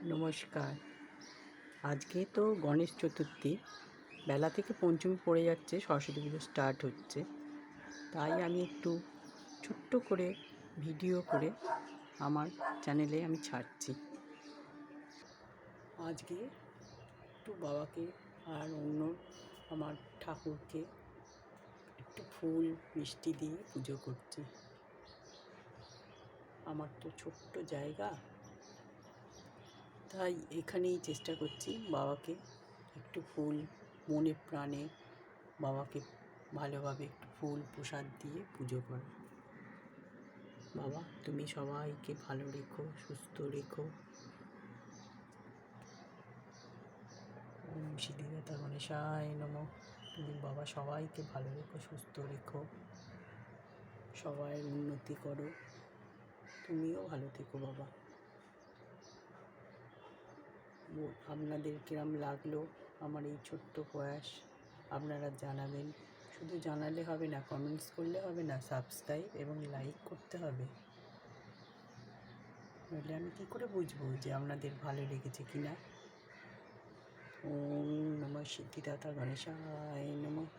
নমস্কার। আজকে তো গণেশ চতুর্থী, বেলা থেকে পঞ্চমী পড়ে যাচ্ছে, সরস্বতী পুজো স্টার্ট হচ্ছে। তাই আমি একটু ছোট্ট করে ভিডিও করে আমার চ্যানেলে আমি ছাড়ছি। আজকে একটু বাবাকে আর অন্য আমার ঠাকুরকে একটু ফুল মিষ্টি দিয়ে পুজো করছি। আমার তো ছোট্ট জায়গা, তাই এখানেই চেষ্টা করছি বাবাকে একটু ফুল মনে প্রাণে বাবাকে ভালোভাবে একটু ফুল প্রসাদ দিয়ে পুজো করা। বাবা, তুমি সবাইকে ভালো রেখো, সুস্থ রেখো। ওম সিদ্ধিদাতা গণেশায় নমঃ। তুমি বাবা সবাইকে ভালো রেখো, সুস্থ রেখো, সবাইয়ের উন্নতি করো, তুমিও ভালো থেকো বাবা। আপনাদের কিরম লাগলো আমার এই ছোট্ট প্রয়াস আপনারা জানাবেন। শুধু জানালে হবে না, কমেন্টস করলে হবে না, সাবস্ক্রাইব এবং লাইক করতে হবে। নইলে আমি কী করে বুঝবো যে আপনাদের ভালো লেগেছে কি না। ওম নমঃ সিদ্ধিদাতা গণেশায় নমঃ।